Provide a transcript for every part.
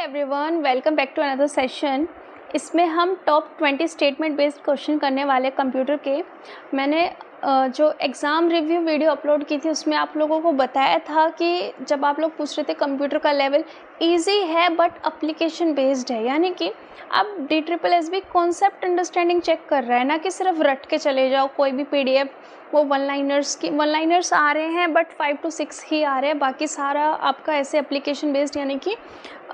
Everyone, welcome back to another session. इसमें हम top 20 statement based question करने वाले कंप्यूटर के। मैंने जो एग्ज़ाम रिव्यू वीडियो अपलोड की थी उसमें आप लोगों को बताया था कि जब आप लोग पूछ रहे थे कंप्यूटर का लेवल इजी है बट एप्लीकेशन बेस्ड है, यानी कि आप DSSB कॉन्सेप्ट अंडरस्टैंडिंग चेक कर रहा है, ना कि सिर्फ रट के चले जाओ कोई भी PDF। वो वन लाइनर्स आ रहे हैं बट 5 to 6 ही आ रहे हैं, बाकी सारा आपका ऐसे एप्लीकेशन बेस्ड, यानी कि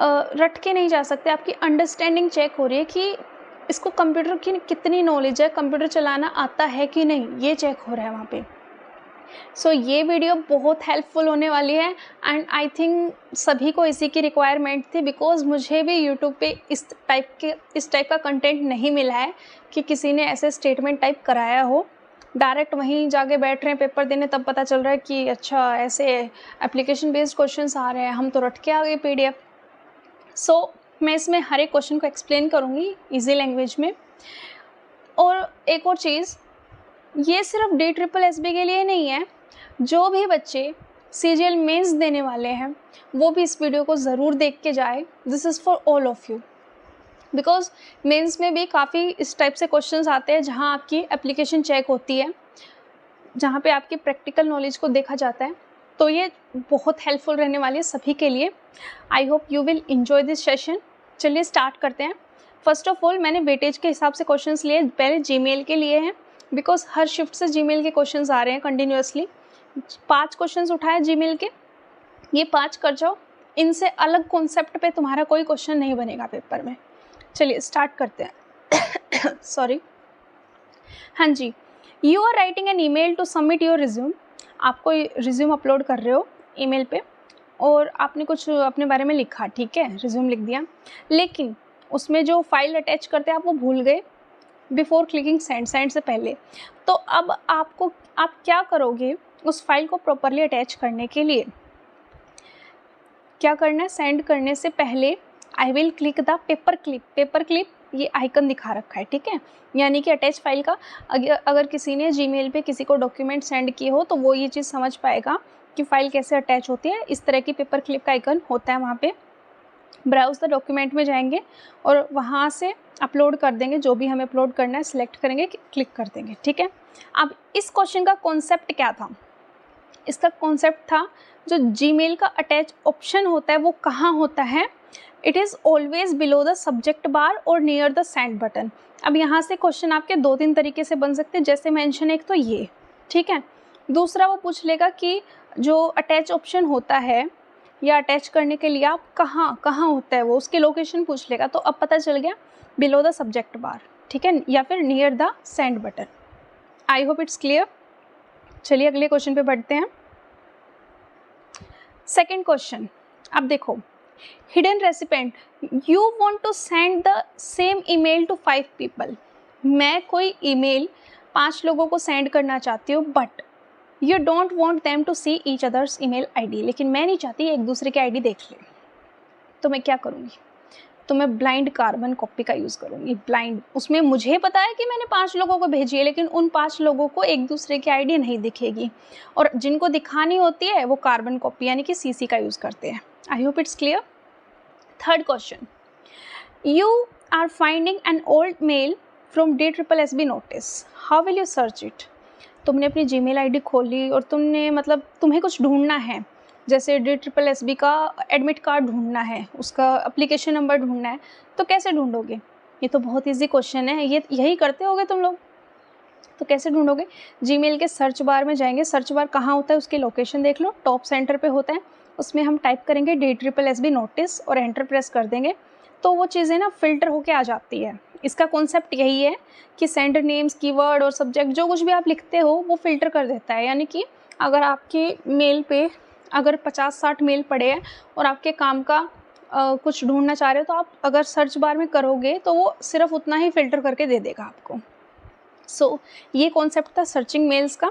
रट के नहीं जा सकते। आपकी अंडरस्टैंडिंग चेक हो रही है कि इसको कंप्यूटर की कितनी नॉलेज है, कंप्यूटर चलाना आता है कि नहीं, ये चेक हो रहा है वहाँ पे। सो ये वीडियो बहुत हेल्पफुल होने वाली है एंड आई थिंक सभी को इसी की रिक्वायरमेंट थी, बिकॉज मुझे भी यूट्यूब पे इस टाइप का कंटेंट नहीं मिला है कि किसी ने ऐसे स्टेटमेंट टाइप कराया हो। डायरेक्ट वहीं जाके बैठ रहे हैं पेपर देने, तब पता चल रहा है कि अच्छा ऐसे एप्लीकेशन बेस्ड क्वेश्चंस आ रहे हैं, हम तो रट के आ गए PDF। सो मैं इसमें हर एक क्वेश्चन को एक्सप्लेन करूँगी ईजी लैंग्वेज में। और एक और चीज़, ये सिर्फ DSSB के लिए नहीं है, जो भी बच्चे CGL मेंस देने वाले हैं वो भी इस वीडियो को ज़रूर देख के जाए। This is for all of you, because mains में भी काफ़ी इस टाइप से क्वेश्चंस आते हैं जहाँ आपकी एप्लीकेशन चेक होती है, जहाँ पे आपकी प्रैक्टिकल नॉलेज को देखा जाता है। तो ये बहुत हेल्पफुल रहने वाली है सभी के लिए। I hope you will enjoy this session. चलिए स्टार्ट करते हैं। फर्स्ट ऑफ ऑल, मैंने वेटेज के हिसाब से क्वेश्चंस लिए, पहले जीमेल के लिए हैं, बिकॉज हर शिफ्ट से जीमेल के क्वेश्चंस आ रहे हैं कंटिन्यूअसली। 5 क्वेश्चंस उठाए जीमेल के, ये 5 कर जाओ। इनसे अलग कॉन्सेप्ट पे तुम्हारा कोई क्वेश्चन नहीं बनेगा पेपर में। चलिए स्टार्ट करते हैं। सॉरी। हाँ जी, you are writing an email to submit your resume. आपको रिज्यूम अपलोड कर रहे हो ईमेल पे और आपने कुछ अपने बारे में लिखा, ठीक है, रिज्यूम लिख दिया, लेकिन उसमें जो फाइल अटैच करते हैं आप वो भूल गए बिफोर क्लिकिंग सेंड से पहले। तो अब आप क्या करोगे उस फाइल को प्रॉपरली अटैच करने के लिए? क्या करना है, सेंड करने से पहले I will click the paper clip, ये आइकन दिखा रखा है, ठीक है, यानी कि अटैच फाइल का। अगर किसी ने जीमेल पे किसी को डॉक्यूमेंट सेंड किए हो तो वो ये चीज़ समझ पाएगा कि फ़ाइल कैसे अटैच होती है। इस तरह की पेपर क्लिप का आइकन होता है वहाँ पे। ब्राउज द डॉक्यूमेंट में जाएंगे और वहाँ से अपलोड कर देंगे, जो भी हमें अपलोड करना है सिलेक्ट करेंगे, क्लिक कर देंगे, ठीक है। अब इस क्वेश्चन का कॉन्सेप्ट क्या था? इसका कॉन्सेप्ट था जो जीमेल का अटैच ऑप्शन होता है वो कहाँ होता है? It is always below the subject bar और नियर द सेंड बटन। अब यहाँ से क्वेश्चन आपके 2-3 तरीके से बन सकते हैं, जैसे मेंशन एक तो ये, ठीक है। दूसरा वो पूछ लेगा कि जो अटैच ऑप्शन होता है या अटैच करने के लिए आप कहाँ होता है वो, उसकी लोकेशन पूछ लेगा। तो अब पता चल गया बिलो द सब्जेक्ट बार, ठीक है, या फिर near the send button. I hope it's clear. चलिए अगले क्वेश्चन पे बढ़ते हैं। सेकेंड क्वेश्चन, अब देखो, hidden recipient, you want to send the same email to 5 people. मैं कोई ईमेल 5 लोगों को सेंड करना चाहती हूँ, but you don't want them to see each others email ID। लेकिन मैं नहीं चाहती एक दूसरे के ID देख ले। तो मैं क्या करूँगी? तो मैं ब्लाइंड कार्बन कॉपी का यूज़ करूँगी। ब्लाइंड, उसमें मुझे पता है कि मैंने 5 लोगों को भेजी है, लेकिन उन 5 लोगों को एक दूसरे की ID नहीं दिखेगी, और जिनको दिखानी होती है वो कार्बन कॉपी यानी कि CC का यूज़ करते हैं। I hope it's clear. Third question, you are finding an old mail from DSSB notice, how will you search it. तुमने अपनी जीमेल ID खोली और तुम्हें कुछ ढूंढना है, जैसे DSSB का एडमिट कार्ड ढूंढना है, उसका एप्लीकेशन नंबर ढूंढना है, तो कैसे ढूंढोगे? ये तो बहुत इजी क्वेश्चन है, ये यही करते होगे तुम लोग। तो कैसे ढूंढोगे? जीमेल के सर्च बार में जाएंगे, सर्च बार कहाँ होता है उसकी लोकेशन देख लो, टॉप सेंटर पे होता है, उसमें हम टाइप करेंगे DSSB नोटिस और एंटर प्रेस कर देंगे, तो वो चीज़ें ना फिल्टर होके आ जाती है। इसका कॉन्सेप्ट यही है कि सेंडर नेम्स, कीवर्ड और सब्जेक्ट जो कुछ भी आप लिखते हो वो फिल्टर कर देता है। यानी कि अगर आपके मेल पे अगर 50-60 मेल पड़े हैं और आपके काम का कुछ ढूंढना चाह रहे हो, तो आप अगर सर्च बार में करोगे तो वो सिर्फ उतना ही फिल्टर करके दे देगा आपको। सो ये कॉन्सेप्ट था सर्चिंग मेल्स का।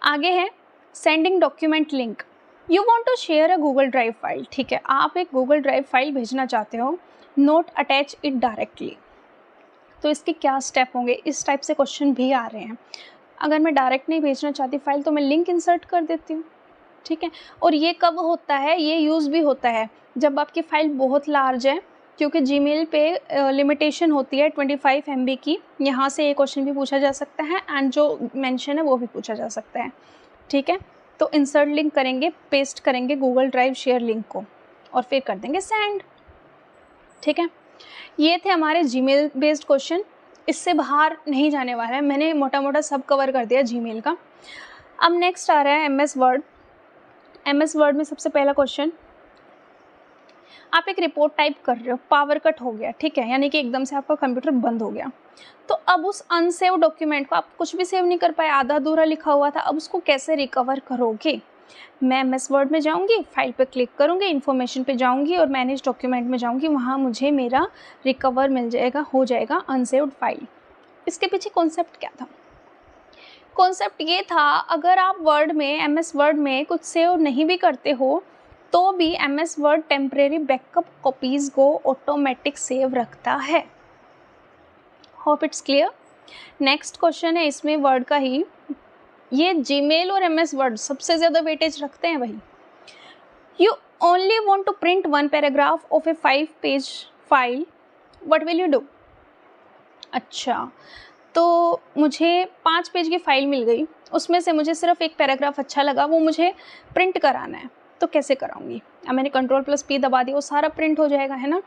आगे है sending document link. You want to share a Google Drive file, ठीक है, आप एक गूगल ड्राइव फाइल भेजना चाहते हो, नोट अटैच इट डायरेक्टली। तो इसके क्या स्टेप होंगे? इस टाइप से क्वेश्चन भी आ रहे हैं। अगर मैं डायरेक्ट नहीं भेजना चाहती फाइल तो मैं लिंक इंसर्ट कर देती हूँ, ठीक है। और ये कब होता है? ये यूज़ भी होता है जब आपकी फ़ाइल बहुत लार्ज है, क्योंकि जीमेल पे लिमिटेशन होती है 25 MB की, यहाँ से ये क्वेश्चन भी पूछा जा सकता है एंड जो मेंशन है वो भी पूछा जा सकता है, ठीक है। तो इंसर्ट लिंक करेंगे, पेस्ट करेंगे गूगल ड्राइव शेयर लिंक को और फिर कर देंगे सेंड, ठीक है। ये थे हमारे जीमेल बेस्ड क्वेश्चन, इससे बाहर नहीं जाने वाला है, मैंने मोटा मोटा सब कवर कर दिया जीमेल का। अब नेक्स्ट आ रहा है MS वर्ड। MS वर्ड में सबसे पहला क्वेश्चन, आप एक रिपोर्ट टाइप कर रहे हो, पावर कट हो गया, ठीक है, यानी कि एकदम से आपका कंप्यूटर बंद हो गया। तो अब उस अनसेव डॉक्यूमेंट को, आप कुछ भी सेव नहीं कर पाए, आधा अधूरा लिखा हुआ था, अब उसको कैसे रिकवर करोगे? मैं MS वर्ड में जाऊंगी, फाइल पे क्लिक करूंगी, इन्फॉर्मेशन पे जाऊंगी और मैनेज डॉक्यूमेंट में जाऊंगी, वहाँ मुझे मेरा रिकवर मिल जाएगा, हो जाएगा अनसेव्ड फाइल। इसके पीछे कॉन्सेप्ट क्या था? कॉन्सेप्ट ये था, अगर आप वर्ड में, MS वर्ड में कुछ सेव नहीं भी करते हो तो भी MS word temporary backup copies को ऑटोमेटिक सेव रखता है। Hope it's clear. Next question है इसमें वर्ड का ही, ये जीमेल और MS वर्ड सबसे ज़्यादा वेटेज रखते हैं भाई। You only want to print 1 paragraph of a 5 page file, what will you do? अच्छा, तो मुझे 5 पेज की फ़ाइल मिल गई, उसमें से मुझे सिर्फ एक पैराग्राफ अच्छा लगा, वो मुझे प्रिंट कराना है, तो कैसे कराऊंगी? अब मैंने Ctrl+P दबा दिया, वो सारा प्रिंट हो जाएगा, है ना।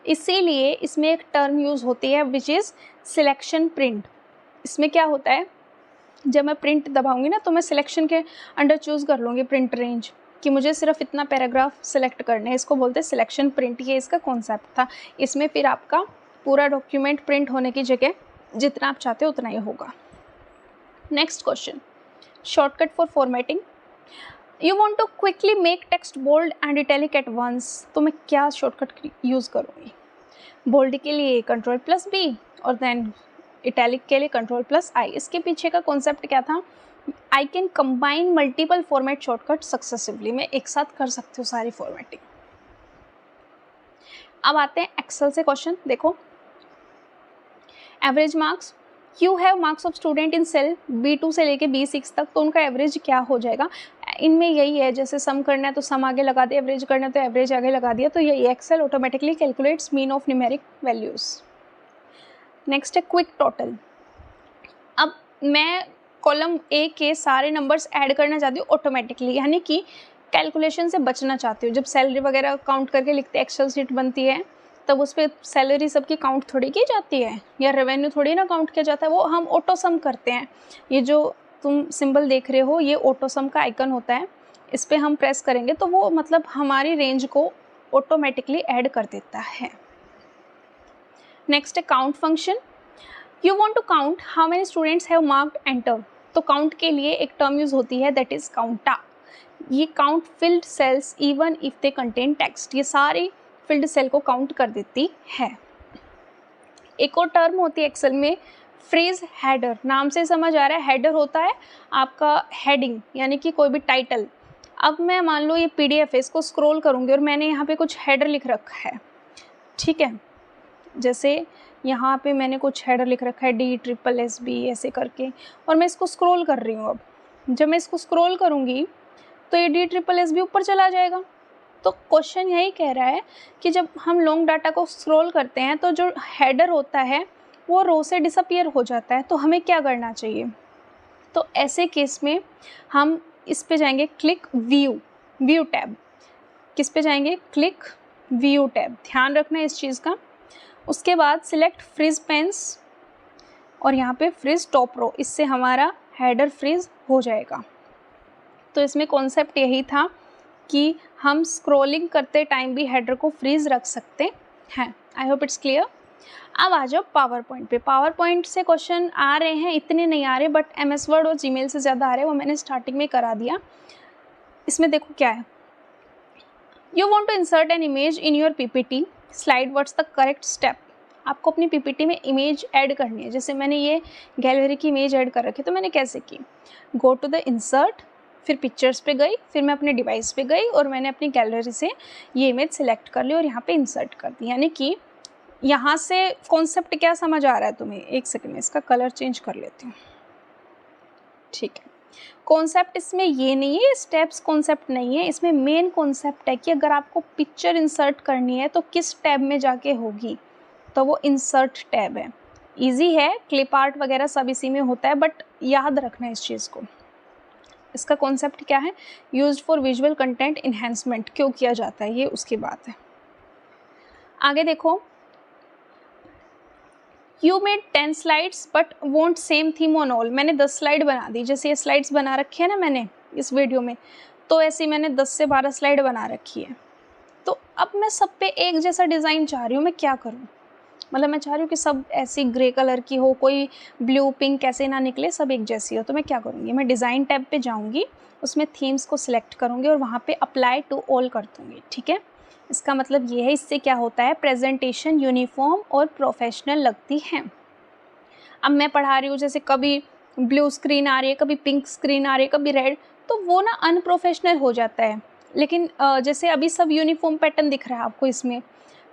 इसीलिए इसमें एक टर्म यूज़ होती है विच इज़ सिलेक्शन प्रिंट। इसमें क्या होता है, जब मैं प्रिंट दबाऊंगी ना तो मैं सिलेक्शन के अंडर चूज़ कर लूँगी प्रिंट रेंज, कि मुझे सिर्फ इतना पैराग्राफ सिलेक्ट करना है, इसको बोलते हैं सिलेक्शन प्रिंट। ये इसका कॉन्सेप्ट था। इसमें फिर आपका पूरा डॉक्यूमेंट प्रिंट होने की जगह जितना आप चाहते हो उतना ही होगा। Next question, shortcut for formatting. You want to quickly make text bold and italic at once, तो मैं क्या शॉर्टकट यूज़ करूँगी? बोल्ड के लिए Ctrl+B और देन इटैलिक के लिए Ctrl+I। इसके पीछे का कॉन्सेप्ट क्या था? I can combine multiple format shortcut successively, मैं एक साथ कर सकती हूँ सारी फॉर्मेटिंग। अब आते हैं एक्सेल से क्वेश्चन। देखो, average marks, you have marks of student in cell B2 से लेके B6 तक, तो उनका एवरेज क्या हो जाएगा? इनमें यही है, जैसे सम करना है तो सम आगे लगा दिया, एवरेज करना है तो एवरेज आगे लगा दिया, तो यही Excel automatically calculates mean of numeric values. Next है क्विक टोटल। अब मैं कॉलम A के सारे नंबर्स ऐड करना चाहती हूँ ऑटोमेटिकली, यानी कि कैलकुलेशन से बचना चाहती हूँ। जब सैलरी वगैरह काउंट करके लिखते हैं, एक्सेल शीट बनती है, तब उस पर सैलरी सबकी काउंट थोड़ी की जाती है, या रेवेन्यू थोड़ी ना काउंट किया जाता है, वो हम ऑटो सम करते हैं। ये जो तुम सिंबल देख रहे हो, ये ऑटो सम का आइकन होता है, इस पर हम प्रेस करेंगे तो वो मतलब हमारी रेंज को ऑटोमेटिकली ऐड कर देता है। नेक्स्ट है count function. You want to count how many students have marked enter, तो काउंट के लिए एक टर्म यूज़ होती है दैट इज़ काउंटा। ये count filled cells even if they contain text, ये सारी फिल्ड सेल को काउंट कर देती है। एक और टर्म होती है एक्सेल में, फ्रेज हेडर। नाम से समझ आ रहा है, हेडर होता है आपका हेडिंग, यानी कि कोई भी टाइटल। अब मैं मान लो ये PDF है, इसको स्क्रॉल करूँगी और मैंने यहाँ पे कुछ हेडर लिख रखा है, ठीक है, जैसे यहाँ पे मैंने कुछ हेडर लिख रखा है DSSB ऐसे करके, और मैं इसको स्क्रॉल कर रही हूँ। अब जब मैं इसको स्क्रॉल करूँगी तो ये DSSB ऊपर चला जाएगा। तो क्वेश्चन यही कह रहा है कि जब हम लॉन्ग डाटा को स्क्रॉल करते हैं तो जो हेडर होता है वो रो से डिसअपियर हो जाता है, तो हमें क्या करना चाहिए? तो ऐसे केस में हम इस पे जाएंगे, क्लिक व्यू टैब। किस पे जाएंगे? क्लिक व्यू टैब, ध्यान रखना इस चीज़ का। उसके बाद सिलेक्ट फ्रीज पेंस और यहाँ पे फ्रीज टॉप रो, इससे हमारा हेडर फ्रीज हो जाएगा। तो इसमें कॉन्सेप्ट यही था कि हम स्क्रॉलिंग करते टाइम भी हेडर को फ्रीज रख सकते हैं। I hope it's clear. अब आ जाओ पावर पॉइंट पे। पावर पॉइंट से क्वेश्चन आ रहे हैं, इतने नहीं आ रहे, बट MS वर्ड और जीमेल से ज़्यादा आ रहे हैं, वो मैंने स्टार्टिंग में करा दिया। इसमें देखो क्या है, you want to insert an image in your PPT slide, what's the correct step. आपको अपनी PPT में इमेज ऐड करनी है। जैसे मैंने ये गैलरी की इमेज ऐड कर रखी, तो मैंने कैसे की? गो टू द इंसर्ट, फिर पिक्चर्स पे गई, फिर मैं अपने डिवाइस पे गई और मैंने अपनी गैलरी से ये इमेज सेलेक्ट कर ली और यहाँ पे इंसर्ट कर दी। यानी कि यहाँ से कॉन्सेप्ट क्या समझ आ रहा है तुम्हें? एक सेकंड में इसका कलर चेंज कर लेती हूँ, ठीक है। कॉन्सेप्ट इसमें ये नहीं है, स्टेप्स कॉन्सेप्ट नहीं है, इसमें मेन कॉन्सेप्ट है कि अगर आपको पिक्चर इंसर्ट करनी है तो किस टैब में जाके होगी, तो वो इंसर्ट टैब है। इजी है, क्लिप आर्ट वगैरह सब इसी में होता है, बट याद रखना इस चीज़ को। इसका कॉन्सेप्ट क्या है, used for visual content enhancement, क्यों किया जाता है ये उसकी बात है। आगे देखो, you made 10 slides but want same theme on all. मैंने 10 स्लाइड बना दी, जैसे ये स्लाइड्स बना रखी है ना मैंने इस वीडियो में, तो ऐसे मैंने 10 से 12 स्लाइड बना रखी है। तो अब मैं सब पे एक जैसा डिज़ाइन चाह रही हूँ, मैं क्या करूँ? मतलब मैं चाह रही हूँ कि सब ऐसी ग्रे कलर की हो, कोई ब्लू पिंक ऐसे ना निकले, सब एक जैसी हो। तो मैं क्या करूँगी, मैं डिज़ाइन टैब पे जाऊँगी, उसमें थीम्स को सिलेक्ट करूँगी और वहाँ पे अप्लाई टू ऑल कर दूँगी। ठीक है, इसका मतलब ये है, इससे क्या होता है, प्रेजेंटेशन यूनिफॉर्म और प्रोफेशनल लगती है। अब मैं पढ़ा रही हूँ, जैसे कभी ब्लू स्क्रीन आ रही है, कभी पिंक स्क्रीन आ रही है, कभी रेड, तो वो ना अनप्रोफेशनल हो जाता है। लेकिन जैसे अभी सब यूनिफॉर्म पैटर्न दिख रहा है आपको इसमें,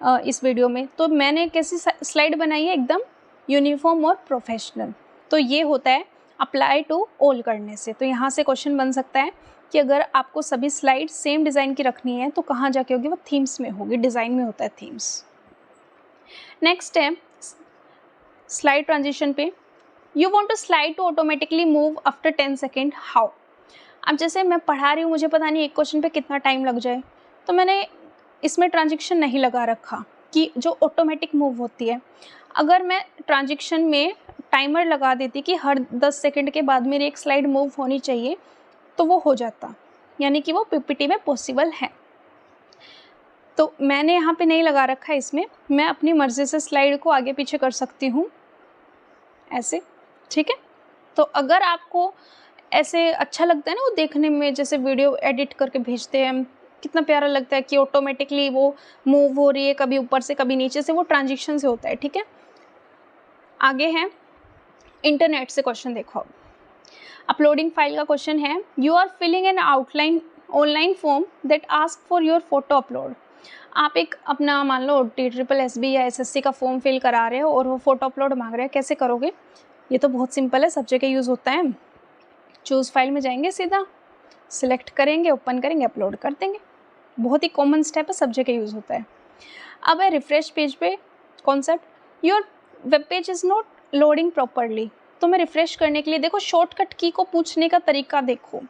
इस वीडियो में, तो मैंने कैसी स्लाइड बनाई है, एकदम यूनिफॉर्म और प्रोफेशनल। तो ये होता है अप्लाई टू ऑल करने से। तो यहाँ से क्वेश्चन बन सकता है कि अगर आपको सभी स्लाइड सेम डिज़ाइन की रखनी है तो कहाँ जाके होगी, वो थीम्स में होगी, डिज़ाइन में होता है थीम्स। नेक्स्ट है स्लाइड ट्रांजिशन पे, you want to slide to automatically move after 10 second, how. अब जैसे मैं पढ़ा रही हूँ, मुझे पता नहीं एक क्वेश्चन पे कितना टाइम लग जाए, तो मैंने इसमें ट्रांजिशन नहीं लगा रखा कि जो ऑटोमेटिक मूव होती है। अगर मैं ट्रांजिशन में टाइमर लगा देती कि हर 10 सेकेंड के बाद मेरी एक स्लाइड मूव होनी चाहिए, तो वो हो जाता, यानी कि वो पीपीटी में पॉसिबल है। तो मैंने यहाँ पे नहीं लगा रखा है इसमें, मैं अपनी मर्ज़ी से स्लाइड को आगे पीछे कर सकती हूँ ऐसे। ठीक है, तो अगर आपको ऐसे अच्छा लगता है ना वो देखने में, जैसे वीडियो एडिट करके भेजते हैं हम, कितना प्यारा लगता है कि ऑटोमेटिकली वो मूव हो रही है, कभी ऊपर से कभी नीचे से, वो ट्रांजिशन से होता है। ठीक है, आगे है इंटरनेट से क्वेश्चन। देखो, अपलोडिंग फाइल का क्वेश्चन है, you are filling an outline online form that ask for your photo upload. आप एक अपना मान लो TSSB या SSC का फॉर्म फिल करा रहे हो और वो फोटो अपलोड मांग रहे हैं, कैसे करोगे? ये तो बहुत सिंपल है, सब जगह यूज़ होता है। चूज़ फाइल में जाएंगे, सीधा सिलेक्ट करेंगे, ओपन करेंगे, अपलोड कर देंगे। बहुत ही कॉमन स्टेप है, सब जगह यूज़ होता है। अब है रिफ्रेश पेज पे concept, your web page is not loading properly. तो मैं रिफ्रेश करने के लिए, देखो शॉर्टकट की को पूछने का तरीका देखो।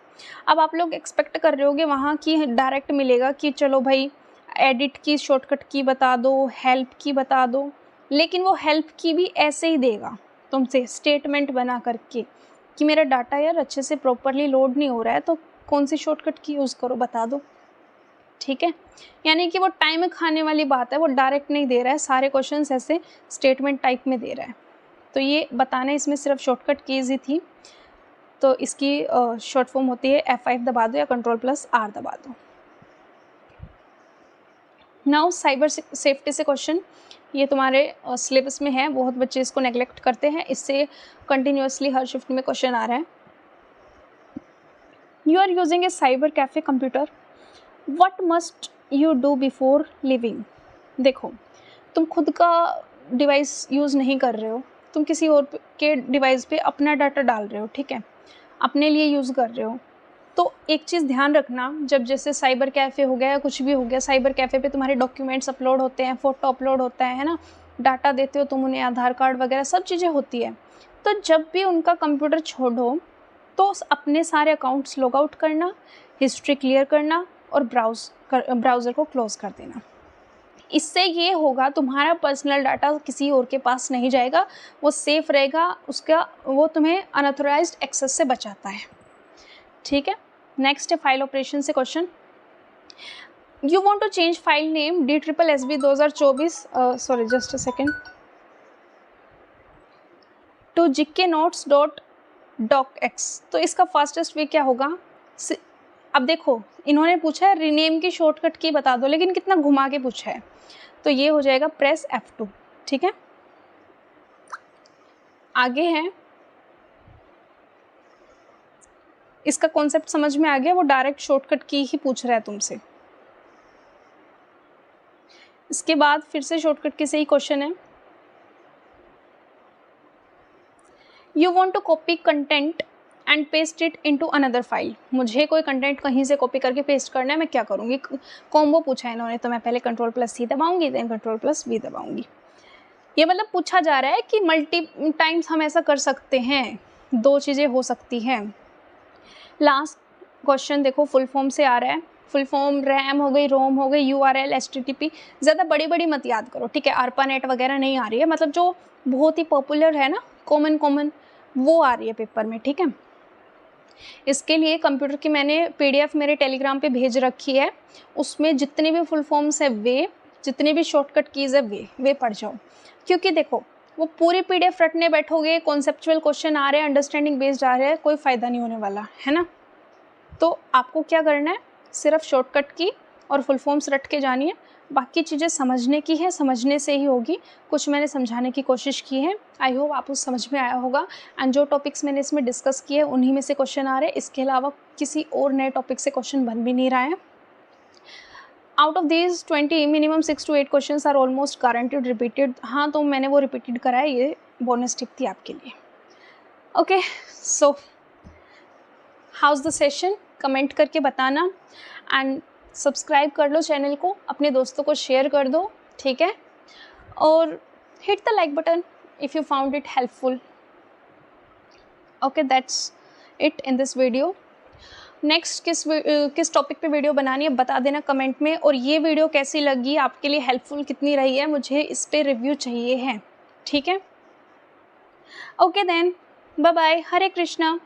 अब आप लोग एक्सपेक्ट कर रहे होगे वहाँ की डायरेक्ट मिलेगा कि चलो भाई एडिट की शॉर्टकट की बता दो, हेल्प की बता दो, लेकिन वो हेल्प की भी ऐसे ही देगा तुमसे स्टेटमेंट बना करके कि मेरा डाटा यार अच्छे से प्रॉपरली लोड नहीं हो रहा है, तो कौन सी शॉर्टकट की यूज़ करो, बता दो। ठीक है, यानी कि वो टाइम खाने वाली बात है, वो डायरेक्ट नहीं दे रहा है, सारे क्वेश्चंस ऐसे स्टेटमेंट टाइप में दे रहा है। तो ये बताना, इसमें सिर्फ शॉर्टकट कीज़ ही थी, तो इसकी शॉर्ट फॉर्म होती है F5 दबा दो या Ctrl+R दबा दो। नाउ साइबर सेफ्टी से क्वेश्चन, ये तुम्हारे सिलेबस में है, बहुत बच्चे इसको नेग्लेक्ट करते हैं, इससे कंटिन्यूसली हर शिफ्ट में क्वेश्चन आ रहा है। You are using a cyber cafe computer, what must you do before leaving. देखो, तुम खुद का डिवाइस यूज़ नहीं कर रहे हो, तुम किसी और के डिवाइस पे अपना डाटा डाल रहे हो। ठीक है, अपने लिए यूज़ कर रहे हो, तो एक चीज़ ध्यान रखना, जब जैसे साइबर कैफ़े हो गया या कुछ भी हो गया, साइबर कैफ़े पे तुम्हारे डॉक्यूमेंट्स अपलोड होते हैं, फ़ोटो अपलोड होता है ना, डाटा देते हो तुम उन्हें, आधार कार्ड वगैरह सब चीज़ें होती है। तो जब भी उनका कंप्यूटर छोड़ो तो अपने सारे अकाउंट्स लॉग आउट करना, हिस्ट्री क्लियर करना और ब्राउज़र को क्लोज़ कर देना। इससे ये होगा, तुम्हारा पर्सनल डाटा किसी और के पास नहीं जाएगा, वो सेफ़ रहेगा, उसका वो तुम्हें अनऑथराइज्ड एक्सेस से बचाता है। ठीक है, नेक्स्ट है फाइल ऑपरेशन से question, you want to change file name DSSB 2024 sorry just a second to gknotes.docx। तो इसका फास्टेस्ट वे क्या होगा? अब देखो, इन्होंने पूछा है रीनेम की शॉर्टकट की बता दो, लेकिन कितना घुमा के पूछा है, तो ये हो जाएगा प्रेस F2। ठीक है, आगे है, इसका कॉन्सेप्ट समझ में आ गया, वो डायरेक्ट शॉर्टकट की ही पूछ रहा है तुमसे। इसके बाद फिर से शॉर्टकट की से ही क्वेश्चन है, you want to copy content and paste it into another file. मुझे कोई कंटेंट कहीं से कॉपी करके पेस्ट करना है, मैं क्या करूँगी, कॉम्बो पूछा है इन्होंने, तो मैं पहले Ctrl+C दबाऊंगी, देन Ctrl+V दबाऊंगी। ये मतलब पूछा जा रहा है कि मल्टी टाइम्स हम ऐसा कर सकते हैं, 2 चीज़ें हो सकती हैं। लास्ट क्वेश्चन देखो फुल फॉर्म से आ रहा है, फुल फॉर्म रैम हो गई, रोम हो गई, URL, HTTP, ज़्यादा बड़ी बड़ी मत याद करो, ठीक है। ARPANET वगैरह नहीं आ रही है, मतलब जो बहुत ही पॉपुलर है ना, कॉमन वो आ रही है पेपर में, ठीक है। इसके लिए कंप्यूटर की मैंने PDF मेरे टेलीग्राम पे भेज रखी है, उसमें जितने भी फुल फॉर्म्स है वे, जितने भी शॉर्टकट कीज़ है वे पढ़ जाओ। क्योंकि देखो वो पूरी PDF रटने बैठोगे, कॉन्सेप्चुअल क्वेश्चन आ रहे हैं, अंडरस्टैंडिंग बेस्ड आ रहे हैं, कोई फ़ायदा नहीं होने वाला है ना। तो आपको क्या करना है, सिर्फ शॉर्टकट की और फुल फॉर्म्स रट के जानिए, बाकी चीज़ें समझने की है, समझने से ही होगी। कुछ मैंने समझाने की कोशिश की है, आई होप आपको समझ में आया होगा। एंड जो टॉपिक्स मैंने इसमें डिस्कस किए उन्हीं में से क्वेश्चन आ रहे हैं, इसके अलावा किसी और नए टॉपिक से क्वेश्चन बन भी नहीं रहा है। Out of these 20 minimum 6 to 8 question are almost guaranteed repeated. हाँ, तो मैंने वो रिपीटेड करा है, ये बोनस टिप थी आपके लिए। Okay, so house the session, comment करके बताना एंड सब्सक्राइब कर लो चैनल को, अपने दोस्तों को शेयर कर दो, ठीक है। और hit the like button if you found it helpful. Okay, that's it in this video. Next किस टॉपिक पे वीडियो बनानी है बता देना कमेंट में, और ये वीडियो कैसी लगी, आपके लिए हेल्पफुल कितनी रही है, मुझे इस पे रिव्यू चाहिए है, ठीक है। ओके देन, बाय बाय, हरे कृष्णा।